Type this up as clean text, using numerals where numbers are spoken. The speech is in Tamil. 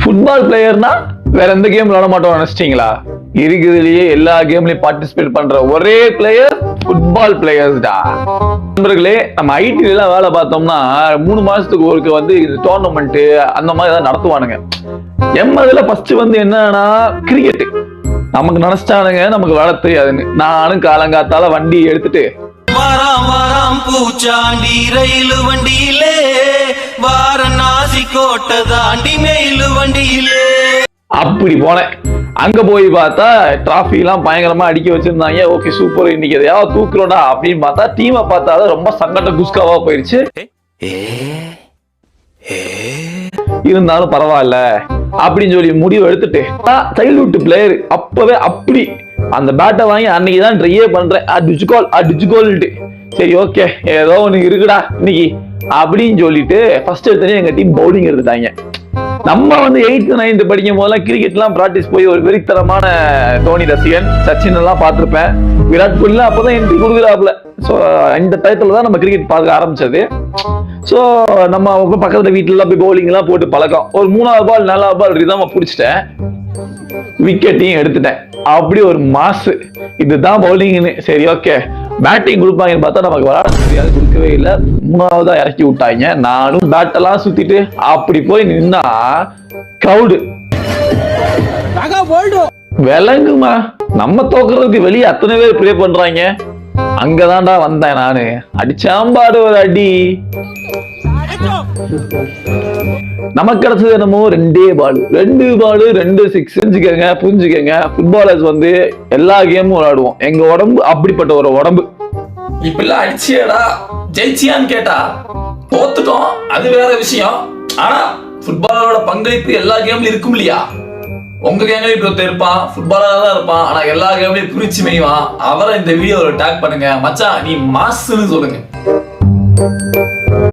ஃபுட்பால் பிளேயர்னா வேற எந்த கேம் விளையாட மாட்டோம் நினைச்சிட்டீங்களா? இருக்குதுலயே எல்லா கேம்லயும் பார்ட்டிசிபேட் பண்ற ஒரே பிளேயர் ஃபுட்பால் பிளேயர்ஸ்டா. நண்பர்களே, நம்ம ஐடில எல்லாம் வேலை பார்த்தோம்னா 3 மாசத்துக்கு ஒருக்கு வந்து டோர்னமெண்ட் அந்த மாதிரி ஏதாவது நடத்துவானுங்க. எம்மதுல ஃபர்ஸ்ட் வந்து என்னன்னா கிரிக்கெட். நமக்கு நினைச்சிட்டானுங்க நமக்கு விளையாட தெரியாதுன்னு. நானும் காலங்காத்தால வண்டி எடுத்துட்டு பூச்சாண்டி ரயில் வண்டியிலே வாரணாசி கோட்டை தாண்டி மெயில் வண்டியிலே அப்படி போனேன். அங்க போய் பார்த்தா டிராஃபி எல்லாம் பயங்கரமா அடிக்க வச்சிருந்தாங்க. ஓகே சூப்பர், இன்னைக்கு எதையாவது தூக்குறோடா அப்படின்னு பார்த்தா டீமை பார்த்தாதான் ரொம்ப சங்கட குஸ்காவா போயிடுச்சு. இருந்தாலும் பரவாயில்ல அப்படின்னு சொல்லி முடிவு எடுத்துட்டு சைல்ட்ஹுட் பிளேயர் அப்பவே அப்படி அந்த பேட்டை வாங்கி அன்னைக்குதான் ட்ரையே பண்றேன். டிஜிகோல்ட்டு சரி ஓகே ஏதோ ஒண்ணு இருக்குடா இன்னைக்கு அப்படின்னு சொல்லிட்டு ஃபர்ஸ்ட் எடுத்தனே எங்க டீம் பவுலிங் எடுத்துட்டாங்க. நம்ம வந்து 8th 9th படிக்கும் போதெல்லாம் கிரிக்கெட் எல்லாம் பிராக்டிஸ் போய் ஒரு வெறித்தனமான தோனி ரசிகன், சச்சின் எல்லாம் பார்த்திருப்பேன். விராட் கோலி எல்லாம் அப்பதான் என்ட்ரி கொடுக்குறாப்புல. ஸோ இந்த டயத்துல தான் நம்ம கிரிக்கெட் பார்க்க ஆரம்பிச்சது. ஸோ நம்ம பக்கத்துல வீட்டுல எல்லாம் போய் பவுலிங் எல்லாம் போட்டு பழக்கம். ஒரு 3வது பால் 4வது பால் ரிதமா பிடிச்சிட்டேன், விக்கெட்டையும் எடுத்துட்டேன். அப்படி ஒரு மாசு இதுதான் பவுலிங்னு. சரி ஓகே பேட்டிங் கொடுப்பாங்கன்னு பார்த்தா நமக்கு விளையாட தெரியாது, கொடுக்கவே இல்லை. 3வதா இறக்கி விட்டாங்க. நானும் பேட்டெல்லாம் சுத்திட்டு அப்படி போய் நின்னா கிரௌடு விளங்குமா, நம்ம தோக்குறதுக்கு வெளியே அத்தனை பேர் ப்ரே பண்றாங்க. அங்கதான்டா வந்தேன் நானு. அடிச்சாம்பாடு ஒரு அடி. நமக்கு கிடைச்சது என்னமோ 2 பால் 2 சிக்ஸ்ங்க. புரிஞ்சுக்கங்க, ஃபுட்பாலர்ஸ் வந்து எல்லா கேமும் விளையாடுவோம். எங்க உடம்பு அப்படிப்பட்ட ஒரு உடம்பு. இப்பெல்லாம் அடிச்சியடா ஜெயிச்சியான்னு கேட்டா தோத்துட்டோம், அது வேற விஷயம். ஆனா ஃபுட்பாலரோட பங்களிப்பு எல்லா கேம்லயும் இருக்கும் இல்லையா? உங்க கேம்லயும் இப்ப இருப்பான், ஃபுட்பாலரா தான் இருப்பான், ஆனா எல்லா கேம்லயும் குறிச்சு மேய்வான். அவரை இந்த வீடியோல டேக் பண்ணுங்க. மச்சான் நீ மாசுன்னு சொல்லுங்க.